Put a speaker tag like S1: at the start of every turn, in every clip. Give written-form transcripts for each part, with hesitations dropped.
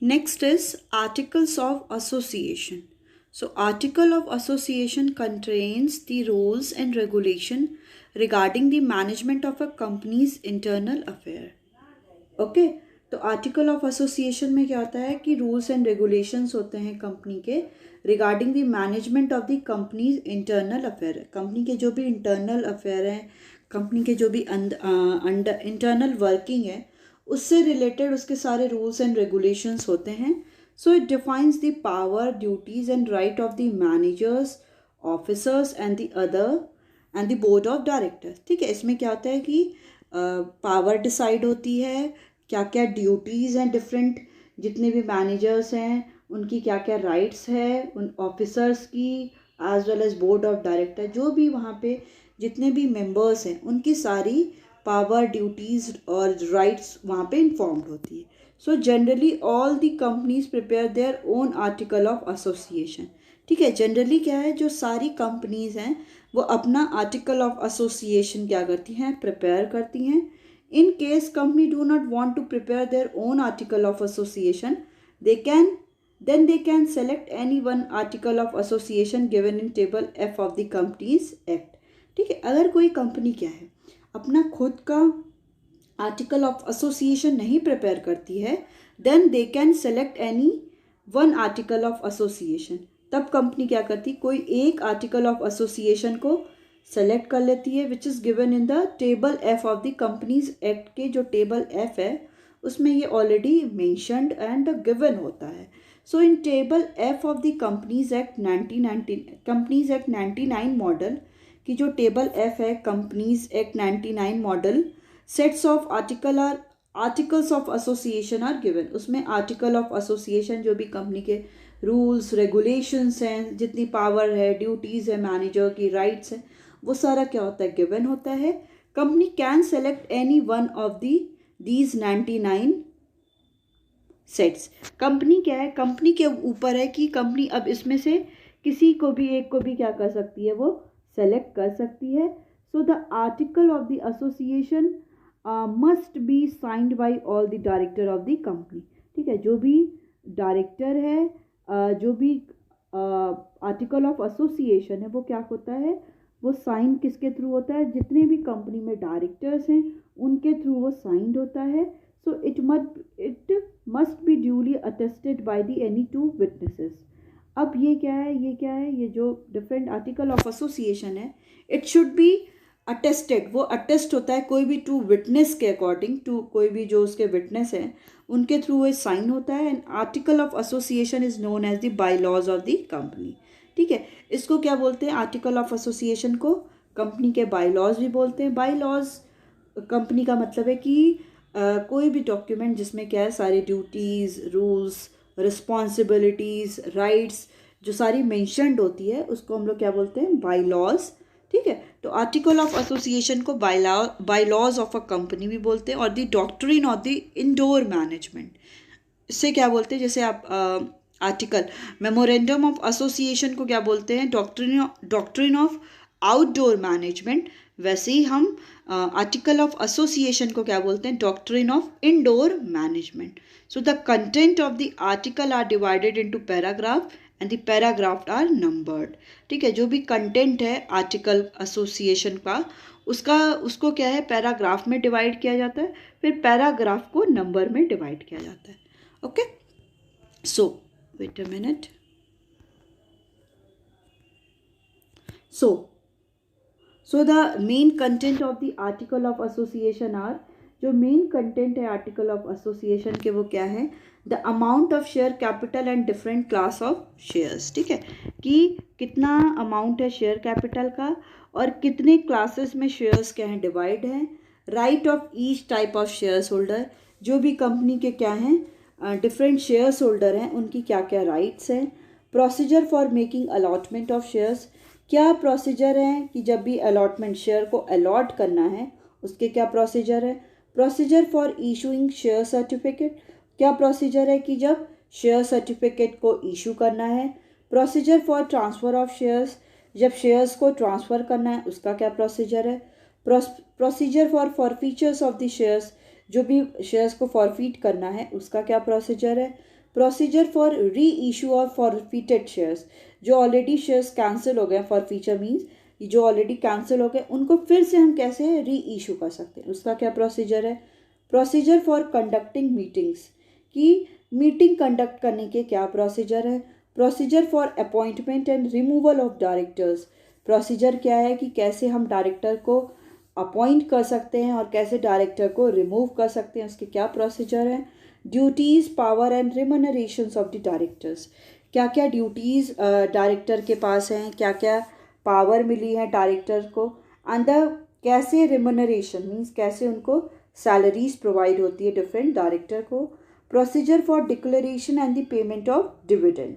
S1: Next is Articles of Association. So, Article of Association contains the rules and regulation regarding the management of a company's internal affair. Okay, तो article of association में क्या होता है कि rules and regulations होते हैं company के regarding the management of the companies internal affair. Company के जो भी इंटरनल अफेयर हैं, कंपनी के जो भी अंडर इंटरनल वर्किंग है, उससे रिलेटेड उसके सारे रूल्स एंड रेगुलेशंस होते हैं। So it defines the power, duties and right of the managers, officers and the other and the board of directors. ठीक है, इसमें क्या होता है कि पावर डिसाइड होती है, क्या क्या ड्यूटीज़ हैं डिफरेंट, जितने भी मैनेजर्स हैं उनकी क्या क्या राइट्स है, उन ऑफिसर्स की as well as board of director, जो भी वहाँ पे जितने भी मेंबर्स हैं उनकी सारी पावर, ड्यूटीज़ और राइट्स वहाँ पे इन्फॉर्म्ड होती है। So generally all the companies prepare their own article of association. ठीक है, जनरली क्या है, जो सारी कंपनीज हैं वो अपना आर्टिकल ऑफ एसोसिएशन क्या करती हैं, प्रिपेयर करती हैं। In case company do not want to prepare their own article of association, they can select any one article of association given in table F of the companies act. ठीक है, अगर कोई company क्या है अपना खुद का आर्टिकल ऑफ एसोसिएशन नहीं प्रिपेयर करती है, then they can select any one article of association. तब कंपनी क्या करती, कोई एक आर्टिकल ऑफ एसोसिएशन को सेलेक्ट कर लेती है which is given in the table F of the companies act के जो टेबल एफ है उसमें ये ऑलरेडी मेंशन्ड एंड गिवन होता है। So in table F of the companies act 99 model की जो टेबल एफ है companies act 99 model, sets of articles of association are given. उसमें आर्टिकल ऑफ एसोसिएशन जो भी कंपनी के रूल्स रेगुलेशंस हैं, जितनी पावर है, ड्यूटीज़ है, मैनेजर की राइट्स हैं, वो सारा क्या होता है, गिवन होता है। Company can select any one of these 99 sets. Company क्या है, कंपनी के ऊपर है कि कंपनी अब इसमें से किसी को भी एक को भी क्या कर सकती है, वो सेलेक्ट कर सकती है। So the article of the association must be signed by all the director of the company. ठीक है, जो भी डायरेक्टर है, जो भी आर्टिकल ऑफ एसोसिएशन है वो क्या होता है, वो साइन किसके थ्रू होता है, जितने भी कंपनी में डायरेक्टर्स हैं उनके थ्रू वो साइंड होता है। So it must be duly attested by the any two witnesses. अब ये क्या है, ये जो डिफरेंट आर्टिकल ऑफ एसोसिएशन है, इट शुड बी अटेस्टेड। वो अटेस्ट होता है कोई भी टू विटनेस के अकॉर्डिंग टू, कोई भी जो उसके विटनेस हैं उनके थ्रू वो साइन होता है। And article of association is known as the by laws of the company. ठीक है, इसको क्या बोलते हैं, आर्टिकल ऑफ एसोसिएशन को कंपनी के बाई लॉज भी बोलते हैं। बाई लॉज कंपनी का मतलब है कि कोई भी डॉक्यूमेंट जिसमें क्या है, सारी ड्यूटीज़, रूल्स, रिस्पॉन्सिबिलिटीज़, राइट्स जो सारी मेंशन्ड होती है उसको हम लोग क्या बोलते हैं, बाई लॉज। ठीक है, तो आर्टिकल ऑफ एसोसिएशन को by laws of a company भी बोलते हैं। और the doctrine of the indoor management, इससे क्या बोलते हैं, जैसे आप आर्टिकल मेमोरेंडम ऑफ एसोसिएशन को क्या बोलते हैं, डॉक्ट्रिन ऑफ आउटडोर मैनेजमेंट, वैसे ही हम आर्टिकल ऑफ एसोसिएशन को क्या बोलते हैं, doctrine of indoor management. So the content of the article are divided into paragraph and the paragraph are numbered. ठीक है, जो भी कंटेंट है आर्टिकल एसोसिएशन का उसको क्या है, पैराग्राफ में डिवाइड किया जाता है, फिर पैराग्राफ को नंबर में डिवाइड किया जाता है। Okay, so wait a minute. So the main content of the article of association are, जो मेन कंटेंट है आर्टिकल ऑफ एसोसिएशन के वो क्या है, the amount of share capital and different class of shares. ठीक है, कि कितना अमाउंट है शेयर कैपिटल का और कितने क्लासेस में शेयर्स क्या हैं, डिवाइड हैं। Right of each type of shares holder, जो भी कंपनी के क्या हैं डिफरेंट शेयर्स होल्डर हैं उनकी क्या क्या राइट्स हैं। Procedure for making allotment of shares, क्या प्रोसीजर है कि जब भी अलॉटमेंट शेयर को अलॉट करना है उसके क्या प्रोसीजर है। Procedure for issuing share certificate, क्या प्रोसीजर है कि जब शेयर सर्टिफिकेट को इशू करना है। Procedure for transfer of shares, जब शेयर्स को ट्रांसफ़र करना है उसका क्या प्रोसीजर है। Procedure for forfeitures of the shares, जो भी शेयर्स को फॉरफीट करना है उसका क्या प्रोसीजर है। प्रोसीजर फॉर री इशू ऑफ फॉरफिटेड शेयर्स, जो ऑलरेडी शेयर्स कैंसिल हो गए, फॉरफीचर मीन्स जो ऑलरेडी कैंसिल हो गए उनको फिर से हम कैसे री इशू कर सकते हैं, उसका क्या प्रोसीजर है। प्रोसीजर फॉर कंडक्टिंग मीटिंग्स, कि मीटिंग कंडक्ट करने के क्या प्रोसीजर है। Procedure for appointment and removal of directors, procedure क्या है कि कैसे हम डायरेक्टर को अपॉइंट कर सकते हैं और कैसे डायरेक्टर को रिमूव कर सकते हैं, उसके क्या प्रोसीजर है। Duties, power and remunerations of the directors, क्या क्या ड्यूटीज़ डायरेक्टर के पास हैं, क्या क्या पावर मिली है डायरेक्टर को, एंड कैसे रिमनरेशन मीन्स कैसे उनको सैलरीज प्रोवाइड होती है डिफरेंट डायरेक्टर को। Procedure for declaration and the payment of dividend,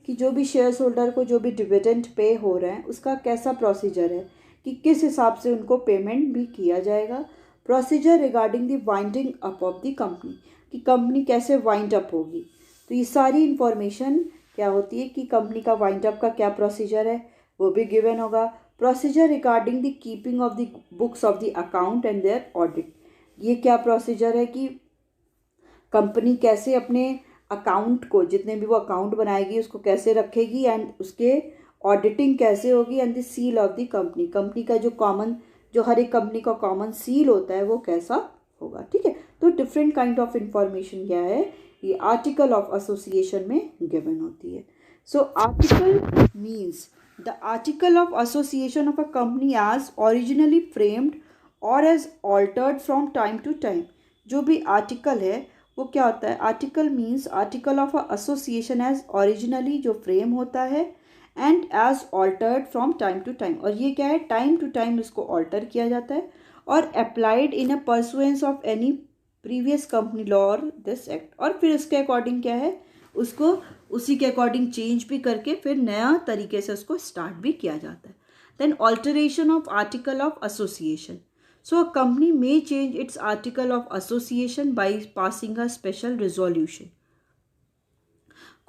S1: कि जो भी शेयर्स होल्डर को जो भी डिविडेंड पे हो रहा है उसका कैसा प्रोसीजर है कि किस हिसाब से उनको पेमेंट भी किया जाएगा। Procedure regarding the winding up of the company, कि कंपनी कैसे वाइंड अप होगी। तो ये सारी इंफॉर्मेशन क्या होती है कि कंपनी का वाइंड अप का क्या प्रोसीजर है वो भी गिवन होगा। Procedure regarding the keeping of the books of the account and their audit, ये क्या प्रोसीजर है कि कंपनी कैसे अपने अकाउंट को, जितने भी वो अकाउंट बनाएगी उसको कैसे रखेगी एंड उसके ऑडिटिंग कैसे होगी, and the seal of the company, company का जो कॉमन, जो हर एक कंपनी का कॉमन सील होता है वो कैसा होगा। ठीक है, तो डिफरेंट काइंड ऑफ इंफॉर्मेशन क्या है ये आर्टिकल ऑफ एसोसिएशन में गिवन होती है। So article means the article of association of a company as originally framed or as altered from time to time. जो भी आर्टिकल है वो क्या होता है, article means article of association as originally जो फ्रेम होता है and as altered from time to time, और ये क्या है टाइम टू टाइम इसको ऑल्टर किया जाता है और applied in a pursuance of any previous company law और दिस एक्ट, और फिर इसके अकॉर्डिंग क्या है उसको उसी के अकॉर्डिंग चेंज भी करके फिर नया तरीके से उसको स्टार्ट भी किया जाता है। Then alteration of article of association, so a company may change its article of association by passing a special resolution।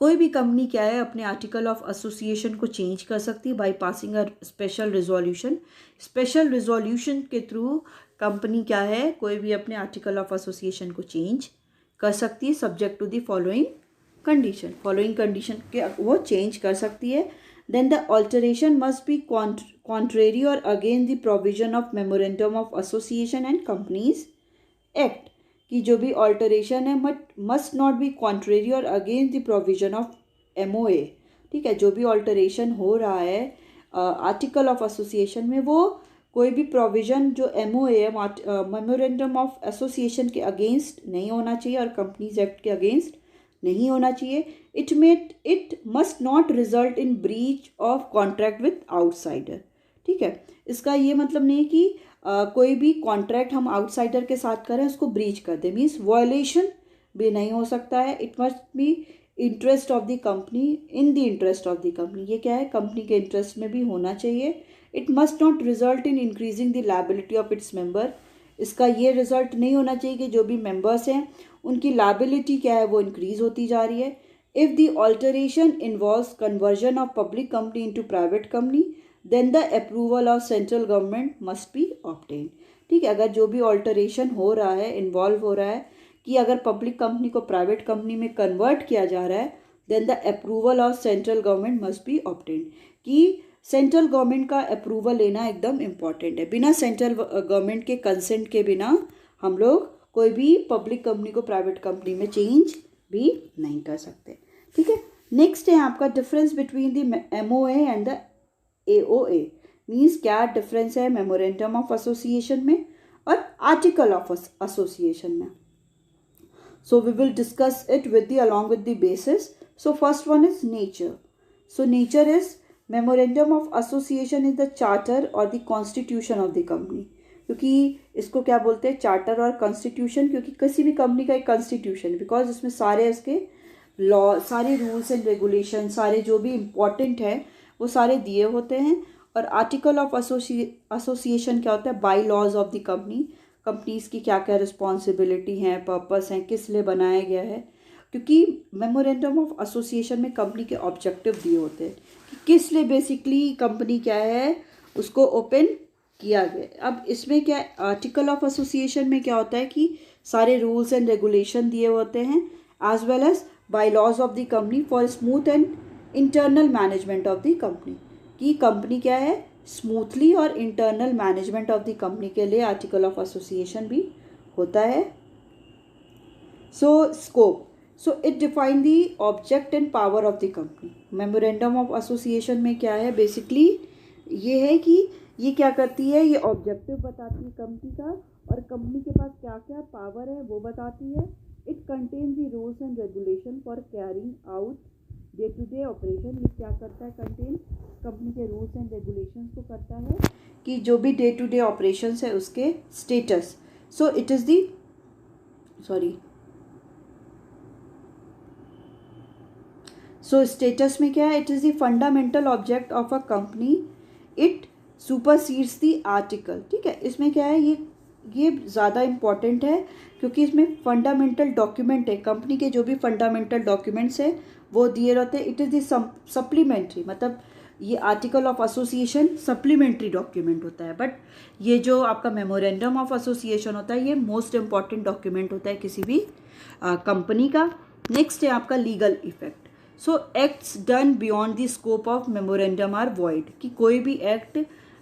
S1: कोई भी कंपनी क्या है अपने आर्टिकल ऑफ एसोसिएशन को चेंज कर सकती है by passing a special resolution. Special resolution के थ्रू कंपनी क्या है कोई भी अपने आर्टिकल ऑफ एसोसिएशन को चेंज कर सकती है subject to the following condition, following condition के वो चेंज कर सकती है। Then the alteration must be contrary or against the provision of Memorandum of Association and Companies Act, कि जो भी alteration है must not be contrary or against the provision of MOA। ठीक है, जो भी alteration हो रहा है आर्टिकल ऑफ एसोसिएशन में वो कोई भी प्रोविज़न जो MOA है मेमोरेंडम ऑफ एसोसिएशन के अगेंस्ट नहीं होना चाहिए और कंपनीज एक्ट के अगेंस्ट नहीं होना चाहिए। It must not result in breach of contract with outsider. ठीक है, इसका ये मतलब नहीं कि कोई भी कॉन्ट्रैक्ट हम आउटसाइडर के साथ करें उसको ब्रीच कर दे, मीन्स वायलेशन भी नहीं हो सकता है। It must be interest of the company, in the interest of the company, ये क्या है कंपनी के इंटरेस्ट में भी होना चाहिए। It must not result in increasing the liability of its member, इसका ये रिजल्ट नहीं होना चाहिए कि जो भी मेंबर्स हैं उनकी लायबिलिटी क्या है वो इंक्रीज होती जा रही है। If the alteration involves conversion of public company into private company then the approval of central government must be obtain. ठीक है, अगर जो भी ऑल्टरेशन हो रहा है, इन्वॉल्व हो रहा है कि अगर पब्लिक कंपनी को प्राइवेट कंपनी में कन्वर्ट किया जा रहा है then the approval of central government must be obtain, कि सेंट्रल गवर्नमेंट का अप्रूवल लेना एकदम इम्पॉर्टेंट है। बिना सेंट्रल गवर्नमेंट के कंसेंट के बिना हम लोग कोई भी पब्लिक कंपनी को प्राइवेट कंपनी में चेंज भी नहीं कर सकते। ठीक है, नेक्स्ट है आपका difference between the MOA and the AOA, means क्या डिफरेंस है मेमोरेंडम ऑफ एसोसिएशन में और आर्टिकल ऑफ एसोसिएशन में। So we will discuss it with the along with the basis. So first one is nature. So nature is memorandum of association is the charter और the constitution of the company, क्योंकि इसको क्या बोलते हैं charter और constitution, क्योंकि किसी भी कंपनी का एक कॉन्स्टिट्यूशन, बिकॉज इसमें सारे इसके लॉ, सारे रूल्स एंड रेगुलेशन, सारे जो भी इम्पोर्टेंट है वो सारे दिए होते हैं। और आर्टिकल ऑफ एसोसिएशन क्या होता है by laws of the company, companies की क्या क्या रिस्पॉन्सिबिलिटी हैं, पर्पस हैं, किस लिए बनाया गया है, क्योंकि मेमोरेंडम ऑफ एसोसिएशन में कंपनी के ऑब्जेक्टिव दिए होते हैं कि किस लिए बेसिकली कंपनी क्या है उसको ओपन किया गया। अब इसमें क्या आर्टिकल ऑफ एसोसिएशन में क्या होता है कि सारे रूल्स एंड रेगुलेशन दिए होते हैं as well as bylaws of the company for smooth and internal management of the company, कि कंपनी क्या है स्मूथली और internal management of the company के लिए आर्टिकल ऑफ एसोसिएशन भी होता है। So scope, so it define the object and power of the company. Memorandum of association में क्या है बेसिकली ये है कि ये क्या करती है, ये ऑब्जेक्टिव बताती है कंपनी का और कंपनी के पास क्या क्या पावर है वो बताती है। It contain the rules and regulation for carrying out day to day operation. ये क्या करता है, कंटेन कंपनी के रूल्स एंड रेगुलेशंस को करता है कि जो भी डे टू डे ऑपरेशंस है उसके status. So it is the so status में क्या है, it is the fundamental object of a company, it supersedes the article. ठीक है, इसमें क्या है ये ज़्यादा इम्पॉर्टेंट है क्योंकि इसमें फंडामेंटल डॉक्यूमेंट है, कंपनी के जो भी फंडामेंटल डॉक्यूमेंट्स है वो दिए रहते हैं। इट इज़ दी सप्लीमेंट्री, मतलब ये article of association supplementary document होता है, बट ये जो आपका मेमोरेंडम ऑफ एसोसिएशन होता है ये मोस्ट इम्पॉर्टेंट डॉक्यूमेंट होता है किसी भी कंपनी का। नेक्स्ट है आपका legal effect. So acts done beyond the scope of memorandum are void, कि कोई भी एक्ट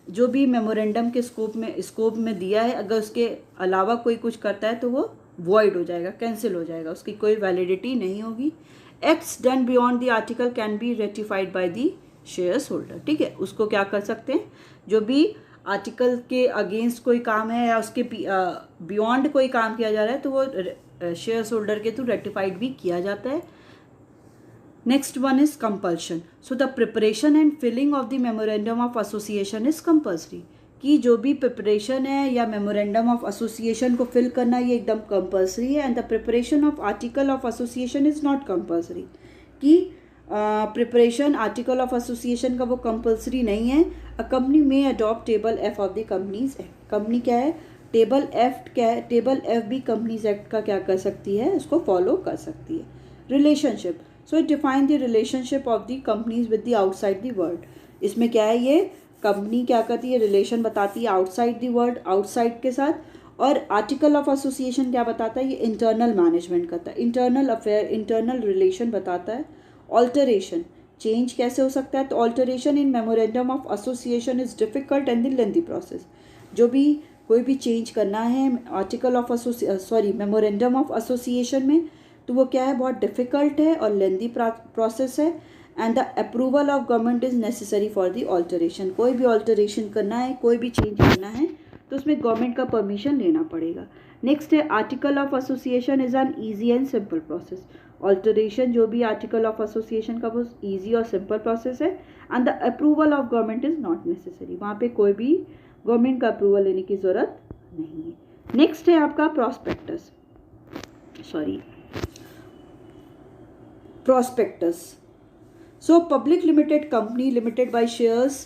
S1: जो भी मेमोरेंडम के स्कोप में दिया है अगर उसके अलावा कोई कुछ करता है तो वो वॉइड हो जाएगा, कैंसिल हो जाएगा, उसकी कोई वैलिडिटी नहीं होगी। Acts done beyond the article can be ratified by the shares holder. ठीक है, उसको क्या कर सकते हैं, जो भी आर्टिकल के अगेंस्ट कोई काम है या उसके बियॉन्ड कोई काम किया जा रहा है तो वो शेयर्स होल्डर के थ्रू रेटिफाइड भी किया जाता है। Next one is compulsion. So the preparation and filling of the memorandum of association is compulsory. कि जो भी प्रिपरेशन है या मेमोरेंडम ऑफ एसोसिएशन को फिल करना ये एकदम कंपलसरी है। And the preparation of article of association is not compulsory, कि प्रिपरेशन आर्टिकल ऑफ एसोसिएशन का वो कंपलसरी नहीं है। अ कंपनी में adopt table F of the companies act. Company क्या है, टेबल एफ क्या है, टेबल एफ भी कंपनीज एक्ट का क्या कर सकती है, उसको फॉलो कर सकती है। Relationship, so it define the relationship of the companies with the outside the world. इसमें क्या है, ये कंपनी क्या करती है, रिलेशन बताती है आउटसाइड द वर्ल्ड, आउटसाइड के साथ। और आर्टिकल ऑफ एसोसिएशन क्या बताता है, ये इंटरनल मैनेजमेंट करता है, इंटरनल अफेयर, इंटरनल रिलेशन बताता है। ऑल्टरेशन, चेंज कैसे हो सकता है, तो alteration in memorandum of association is difficult and the lengthy process. जो भी कोई भी चेंज करना है article of memorandum of association में तो वो क्या है, बहुत डिफ़िकल्ट है और लेंदी प्रोसेस है। And the approval of government is necessary for the alteration. कोई भी ऑल्टरेशन करना है, कोई भी चेंज करना है तो उसमें गवर्नमेंट का परमिशन लेना पड़ेगा। नेक्स्ट है article of association is an easy and simple process. Alteration जो भी आर्टिकल ऑफ एसोसिएशन का वो ईजी और सिंपल प्रोसेस है। And the approval of government is not necessary, वहाँ पे कोई भी गवर्नमेंट का अप्रूवल लेने की ज़रूरत नहीं है। नेक्स्ट है आपका prospectus, prospectus. So public limited company limited by shares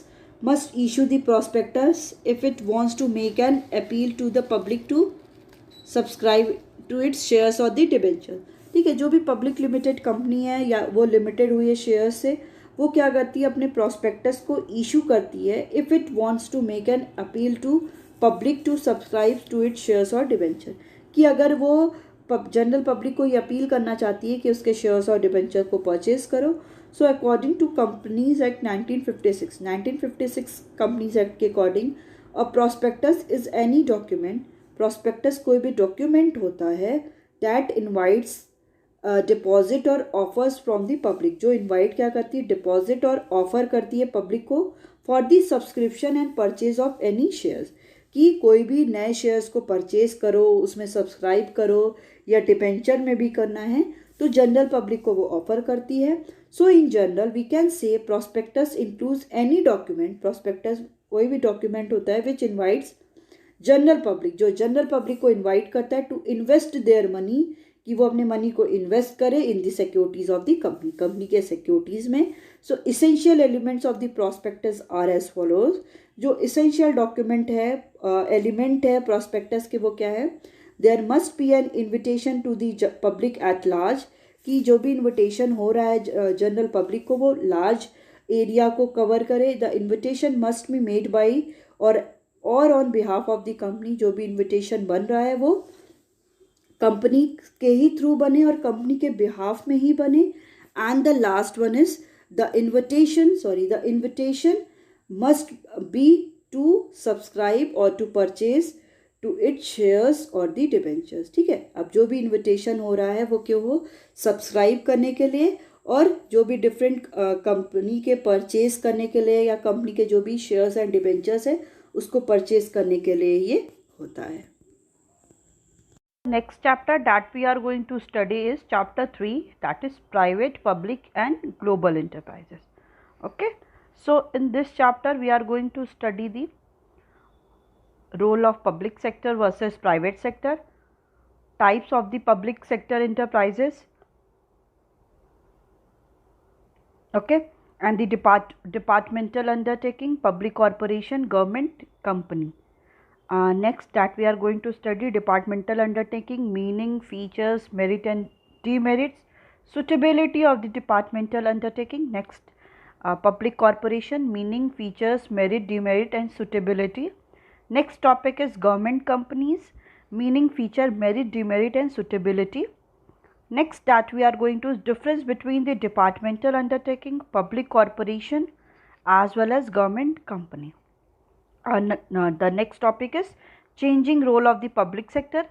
S1: must issue the prospectus if it wants to make an appeal to the public to subscribe to its shares or the debenture. ठीक है, जो भी public limited company है या वो limited हुई है share से, वो क्या करती है, अपने प्रॉस्पेक्टस को इशू करती है if it wants to make an appeal to public to subscribe to its shares और डिबेंचर। कि अगर वो जनरल पब्लिक को ये अपील करना चाहती है कि उसके शेयर्स और डिबेंचर को परचेज करो। So according to companies act 1956 companies act के according a prospectus is any document, prospectus कोई भी डॉक्यूमेंट होता है that invites deposit or offers from the public, जो इनवाइट क्या करती है, डिपॉजिट और ऑफर करती है पब्लिक को for the subscription and purchase of any shares. कि कोई भी नए शेयर्स को परचेज करो, उसमें सब्सक्राइब करो या डिबेंचर में भी करना है तो जनरल पब्लिक को वो ऑफर करती है। So in general we can say prospectus includes any document, prospectus कोई भी डॉक्यूमेंट होता है विच इनवाइट्स जनरल पब्लिक, जो जनरल पब्लिक को इन्वाइट करता है टू इन्वेस्ट देयर मनी, कि वो अपने मनी को इन्वेस्ट करे in the securities of the company, company के सिक्योरिटीज़ में। So essential elements of the prospectus are as follows. जो इसेंशियल डॉक्यूमेंट है, एलिमेंट है प्रॉस्पेक्टस के, वो क्या है, there must be an invitation to the public at large, कि जो भी इन्विटेशन हो रहा है जनरल पब्लिक को वो लार्ज एरिया को कवर करे। The invitation must be made by or on behalf of the company, जो भी इन्विटेशन बन रहा है वो कंपनी के ही थ्रू बने और कंपनी के बिहाफ में ही बने। And the last one is the invitation must be to subscribe or to purchase to it shares or the debentures. ठीक है, अब जो भी इन्विटेशन हो रहा है वो क्यों हो, सब्सक्राइब करने के लिए और जो भी डिफरेंट कंपनी के परचेज करने के लिए या कंपनी के जो भी शेयर्स एंड डिबेंचर्स है उसको परचेज करने के लिए ये होता है।
S2: Next chapter that we are going to study is chapter 3, that is private, public and global enterprises. Okay, so in this chapter we are going to study the role of public sector versus private sector, types of the public sector enterprises, okay, and the departmental undertaking, public corporation, government, company. Next that we are going to study departmental undertaking, meaning, features, merit and demerits, suitability of the departmental undertaking. Next, public corporation, meaning, features, merit, demerit and suitability. Next topic is government companies, meaning, feature, merit, demerit and suitability. Next that we are going to difference between the departmental undertaking, public corporation as well as government company. The next topic is changing role of the public sector,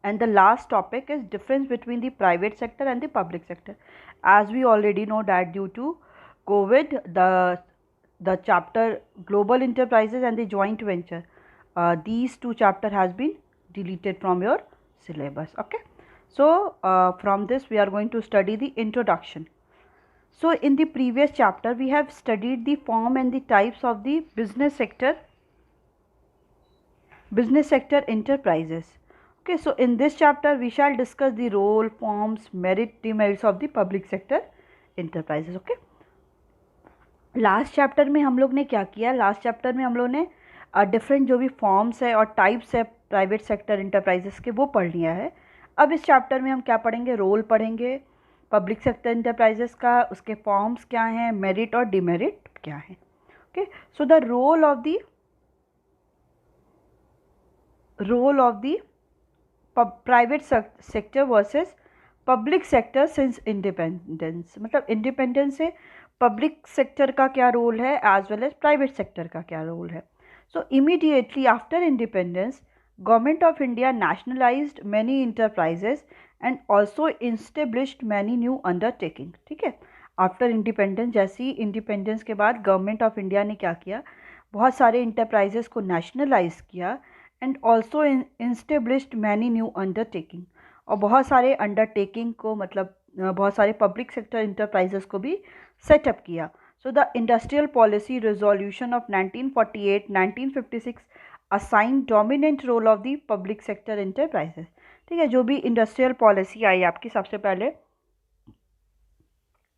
S2: and the last topic is difference between the private sector and the public sector. As we already know that due to COVID, the chapter global enterprises and the joint venture, these two chapter has been deleted from your syllabus. Okay, so from this we are going to study the introduction. So in the previous chapter we have studied the form and the types of the business sector enterprises. Okay, so in this chapter we shall discuss the role, forms, merit, demerits of the public sector enterprises. Okay, last chapter में हम लोग ने क्या किया, last chapter में हम लोग ने डिफरेंट जो भी फॉर्म्स है और टाइप्स है प्राइवेट सेक्टर इंटरप्राइजेस के वो पढ़ लिया है। अब इस चैप्टर में हम क्या पढ़ेंगे, रोल पढ़ेंगे पब्लिक सेक्टर इंटरप्राइजेस का, उसके फॉर्म्स क्या हैं, मेरिट और डिमेरिट क्या है। Okay, so the role of the private sector versus public sector since independence, मतलब इंडिपेंडेंस से पब्लिक सेक्टर का क्या रोल है as well as private sector का क्या रोल है। So immediately after independence government of India nationalised many enterprises and also established many new undertaking. ठीक है, आफ्टर इंडिपेंडेंस, जैसे ही इंडिपेंडेंस के बाद गवर्नमेंट ऑफ इंडिया ने क्या किया, बहुत सारे इंटरप्राइजेस को नेशनलाइज किया and also established many new undertaking, और बहुत सारे अंडरटेकिंग को मतलब बहुत सारे पब्लिक सेक्टर इंटरप्राइजेस को भी सेटअप किया। So the industrial policy resolution of 1948-1956 assign dominant role of the public sector enterprises. ठीक है, जो भी इंडस्ट्रियल पॉलिसी आई आपकी सबसे पहले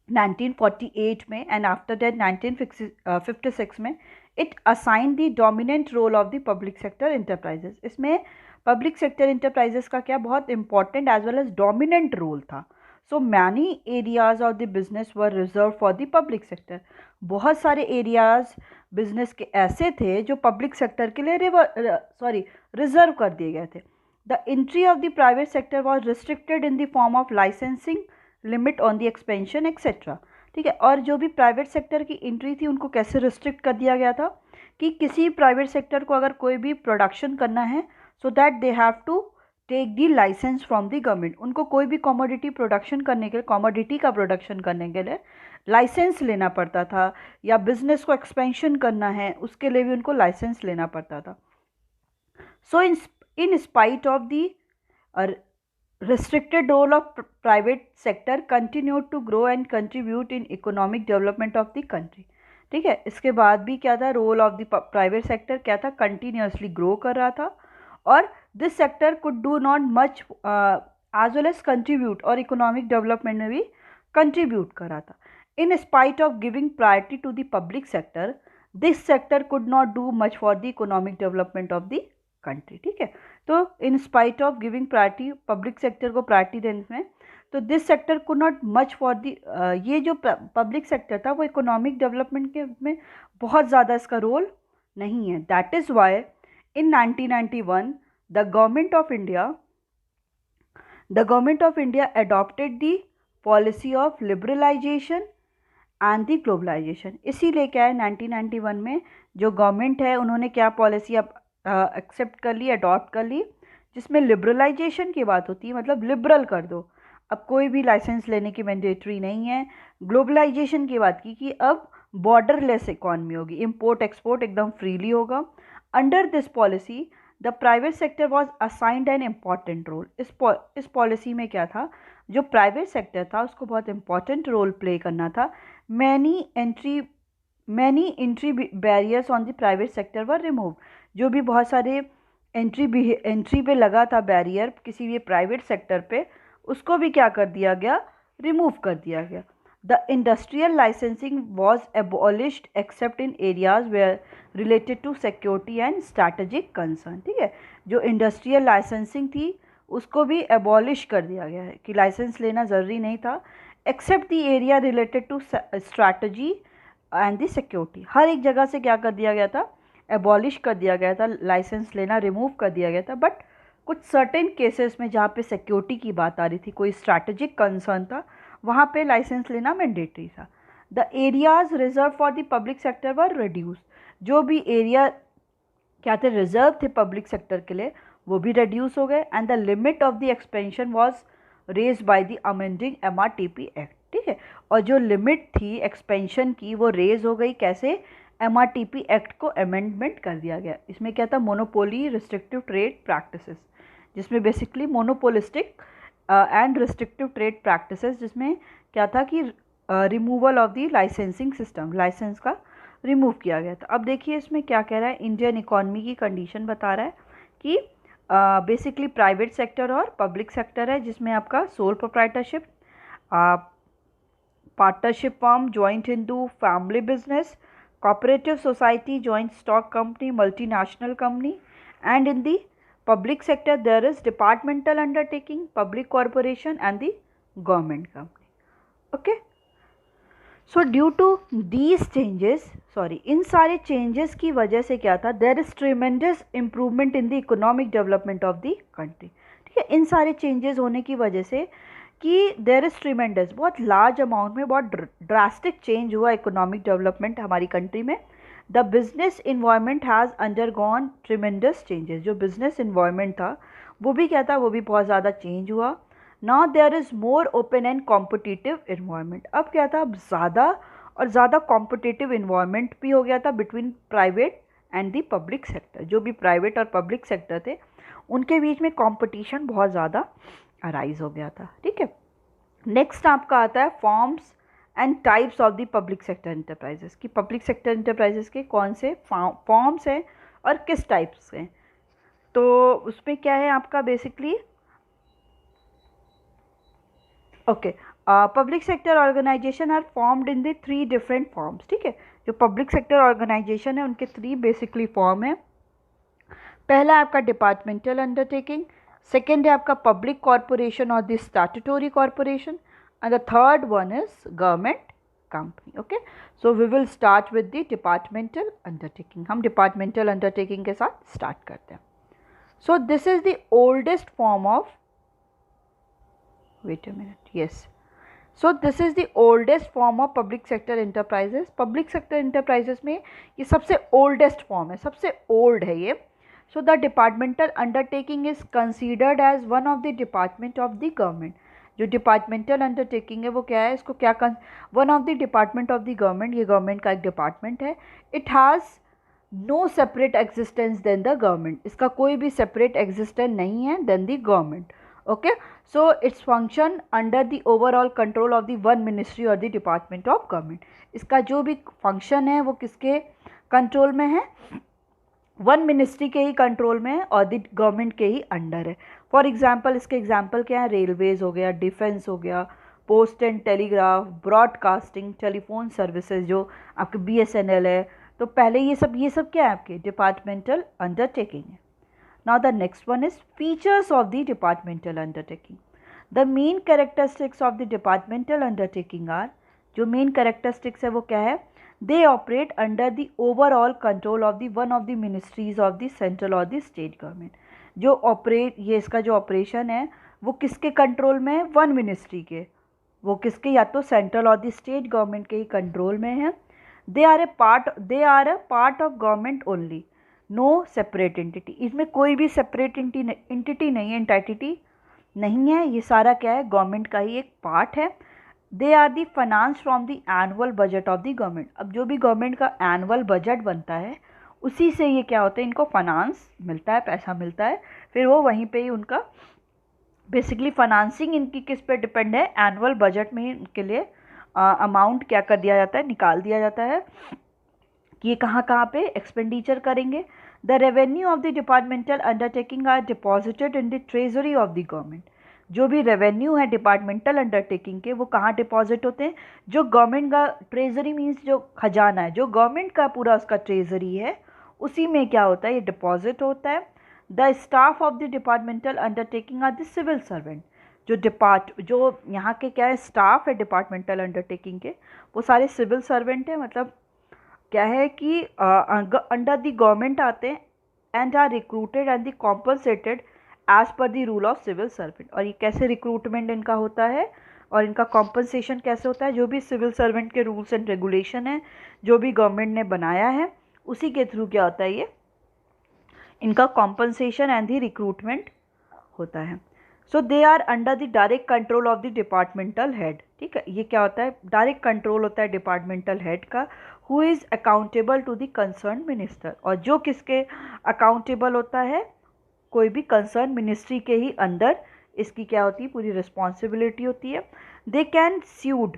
S2: 1948 में एंड आफ्टर दैट 1956 में, it assign the dominant role of the public sector enterprises. इसमें पब्लिक सेक्टर इंटरप्राइजेस का क्या बहुत important as well as dominant role था। So many areas of the business were reserve for the public sector. बहुत सारे areas business के ऐसे थे जो पब्लिक सेक्टर के लिए रिजर्व कर दिए गए थे। The entry of the private sector was restricted in the form of licensing, limit on the expansion etcetera. ठीक है, और जो भी प्राइवेट सेक्टर की एंट्री थी उनको कैसे रिस्ट्रिक्ट कर दिया गया था कि किसी प्राइवेट सेक्टर को अगर कोई भी प्रोडक्शन करना है so that they have to take the licence from the government. उनको कोई भी कमोडिटी प्रोडक्शन करने के लिए, कमोडिटी का प्रोडक्शन करने के लिए लाइसेंस लेना पड़ता था, या बिजनेस को एक्सपेंशन करना है उसके लिए भी उनको लाइसेंस लेना पड़ता था। So in spite of the restricted role of private sector continued to grow and contribute in economic development of the country। ठीक है, इसके बाद भी क्या था, role of the private sector क्या था, कंटिन्यूसली ग्रो कर रहा था, और this sector could do not much as well as contribute, और इकोनॉमिक डेवलपमेंट में भी कंट्रीब्यूट कर रहा था। In spite of giving priority to the public sector, this sector could not do much for the economic development of the country. ठीक है, तो in spite of giving priority, public sector को priority देने में, तो this sector could not much for the, ये जो public sector था वो इकोनॉमिक डेवलपमेंट के में बहुत ज़्यादा इसका रोल नहीं है। That is why in 1991 the government of India the government of India adopted the policy of liberalisation and the globalisation. इसीलिए क्या है 1991 में जो गवर्नमेंट है उन्होंने क्या पॉलिसी अब एक्सेप्ट कर ली, अडॉप्ट कर ली, जिसमें लिबरलाइजेशन की बात होती है, मतलब लिबरल कर दो, अब कोई भी लाइसेंस लेने की मैंडेटरी नहीं है। ग्लोबलाइजेशन की बात की कि अब बॉर्डरलेस इकॉनमी होगी, इंपोर्ट एक्सपोर्ट एकदम फ्रीली होगा। Under this policy the private sector was assigned an important role. इस पॉलिसी में क्या था, जो प्राइवेट सेक्टर था उसको बहुत इंपॉर्टेंट रोल प्ले करना था। Many entry barriers on the private sector were remove. जो भी बहुत सारे एंट्री पे लगा था बैरियर किसी भी प्राइवेट सेक्टर पे, उसको भी क्या कर दिया गया, रिमूव कर दिया गया। The industrial licensing was abolished except in areas where related to security and strategic concern. ठीक है, जो इंडस्ट्रियल लाइसेंसिंग थी उसको भी एबॉलिश कर दिया गया है कि लाइसेंस लेना ज़रूरी नहीं था, except the area related to strategy and the security. हर एक जगह से क्या कर दिया गया था, एबॉलिश कर दिया गया था, लाइसेंस लेना रिमूव कर दिया गया था। बट कुछ सर्टेन केसेस में जहाँ पे सिक्योरिटी की बात आ रही थी, कोई स्ट्रैटेजिक कंसर्न था, वहाँ पे लाइसेंस लेना मैंडेटरी था। The areas reserve for the public sector were reduce. जो भी एरिया क्या थे, रिजर्व थे पब्लिक सेक्टर के लिए, वो भी रिड्यूस हो गए। And the limit of the expansion was raise by the amending MRTP act. ठीक है, और जो लिमिट थी एक्सपेंशन की वो रेज हो गई, कैसे, MRTP एक्ट को अमेंडमेंट कर दिया गया। इसमें क्या था, मोनोपोली रिस्ट्रिक्टिव ट्रेड प्रैक्टिसेस, जिसमें basically monopolistic and restrictive trade practices, जिसमें क्या था कि removal of the licensing system, licence का रिमूव किया गया था। अब देखिए इसमें क्या कह रहा है, इंडियन इकॉनमी की कंडीशन बता रहा है कि बेसिकली प्राइवेट सेक्टर और पब्लिक सेक्टर है, जिसमें आपका sole proprietorship, partnership firm, joint Hindu family business, cooperative society, joint stock company, multinational company, and in the public sector there is departmental undertaking, public corporation and the government company. Okay, so due to these changes, इन सारे changes की वजह से क्या था, there is tremendous improvement in the economic development of the country. ठीक है, इन सारे changes होने की वजह से कि देयर इज़ ट्रिमेंडस, बहुत लार्ज अमाउंट में बहुत ड्रास्टिक चेंज हुआ इकोनॉमिक डेवलपमेंट हमारी कंट्री में। The business environment has undergone tremendous changes. जो बिजनेस इन्वायरमेंट था वो भी क्या था, वो भी बहुत ज़्यादा चेंज हुआ। Now there is more open and competitive environment. अब क्या था, अब ज़्यादा और ज़्यादा कॉम्पिटिटिव इन्वायरमेंट भी हो गया था between private and the public sector. जो भी प्राइवेट और पब्लिक सेक्टर थे उनके बीच में कॉम्पिटिशन बहुत ज़्यादा अराइज हो गया था। ठीक है, नेक्स्ट आपका आता है forms and types of the public sector enterprises, कि पब्लिक सेक्टर इंटरप्राइजेस के कौन से फॉर्म्स हैं और किस टाइप्स हैं। तो उसमें क्या है आपका basically, okay, public sector organisation are formed in the 3 different forms. ठीक है, जो पब्लिक सेक्टर ऑर्गेनाइजेशन है उनके 3 बेसिकली फॉर्म है। पहला आपका डिपार्टमेंटल अंडरटेकिंग, सेकेंड है आपका पब्लिक कॉरपोरेशन और the statutory corporation, and the third one is government company. Okay, so we will start with the departmental undertaking. हम डिपार्टमेंटल अंडरटेकिंग के साथ स्टार्ट करते हैं। So this is the oldest form of, wait a minute, yes, so this is the oldest form of public sector enterprises. Public sector enterprises में ये सबसे oldest form है, सबसे ओल्ड है ये। So the departmental undertaking is considered as one of the department of the government. जो departmental undertaking है वो क्या है, इसको क्या one of the department of the government, ये government का एक department है। It has no separate existence than the government. इसका कोई भी separate existence नहीं है than the government. Okay, so its function under the overall control of the one ministry or the department of government. इसका जो भी function है वो किसके कंट्रोल में है, वन मिनिस्ट्री के ही कंट्रोल में है और द गवर्नमेंट के ही अंडर है। फॉर एग्जांपल, इसके एग्जांपल क्या है, रेलवेज हो गया, डिफेंस हो गया, post and telegraph, broadcasting, telephone services जो आपके BSNL है। तो पहले ये सब क्या है, आपके डिपार्टमेंटल अंडरटेकिंग है। Now the next one is features of the departmental undertaking. The main characteristics of the departmental undertaking are, जो मेन कैरेक्टरिस्टिक्स है वो क्या है, they operate under the overall control of the one of the ministries of the central or the state government. जो operate, ये इसका जो operation है वो किसके कंट्रोल में है? वन मिनिस्ट्री के। वो किसके? या तो सेंट्रल और द स्टेट गवर्नमेंट के ही कंट्रोल में है। They are a part of government only, no separate entity. इसमें कोई भी सेपरेट एंटिटी नहीं है, एंटाइटी नहीं है, ये सारा क्या है? गवर्नमेंट का ही एक पार्ट है। They are the finance from the annual budget of the government. अब जो भी गवर्नमेंट का एनुअल बजट बनता है उसी से ये क्या होता है? इनको फाइनेंस मिलता है, पैसा मिलता है, फिर वो वहीं पे ही उनका बेसिकली फाइनेंसिंग इनकी किस पे डिपेंड है? एनुअल बजट में ही इनके लिए अमाउंट क्या कर दिया जाता है? निकाल दिया जाता है कि ये कहाँ कहाँ पे एक्सपेंडिचर करेंगे। The revenue of the departmental undertaking are deposited in the treasury of the government. जो भी रेवेन्यू है डिपार्टमेंटल अंडरटेकिंग के, वो कहाँ डिपॉजिट होते हैं? जो गवर्नमेंट का ट्रेजरी मीन्स जो खजाना है, जो गवर्नमेंट का पूरा उसका ट्रेजरी है, उसी में क्या होता है? ये डिपॉजिट होता है। The staff of the departmental undertaking are the civil servant. जो यहाँ के क्या है? स्टाफ है डिपार्टमेंटल अंडरटेकिंग के, वो सारे सिविल सर्वेंट हैं। मतलब क्या है कि अंडर द गवर्नमेंट आते हैं and are recruited and the compensated as per the rule of civil servant. और ये कैसे रिक्रूटमेंट इनका होता है और इनका कॉम्पनसेशन कैसे होता है? जो भी सिविल सर्वेंट के रूल्स एंड रेगुलेशन है, जो भी गवर्नमेंट ने बनाया है, उसी के थ्रू क्या होता है? ये इनका कॉम्पनसेशन एंड द रिक्रूटमेंट होता है। So they are under the direct control of the departmental head. ठीक है, ये क्या होता है? डायरेक्ट कंट्रोल होता है डिपार्टमेंटल हेड का, who is accountable to the concern minister. और जो किसके अकाउंटेबल होता है? कोई भी कंसर्न मिनिस्ट्री के ही अंदर इसकी क्या होती है? पूरी रिस्पॉन्सिबिलिटी होती है। They can sued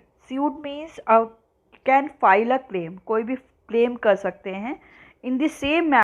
S2: means can file a claim, कोई भी क्लेम कर सकते हैं इन द सेम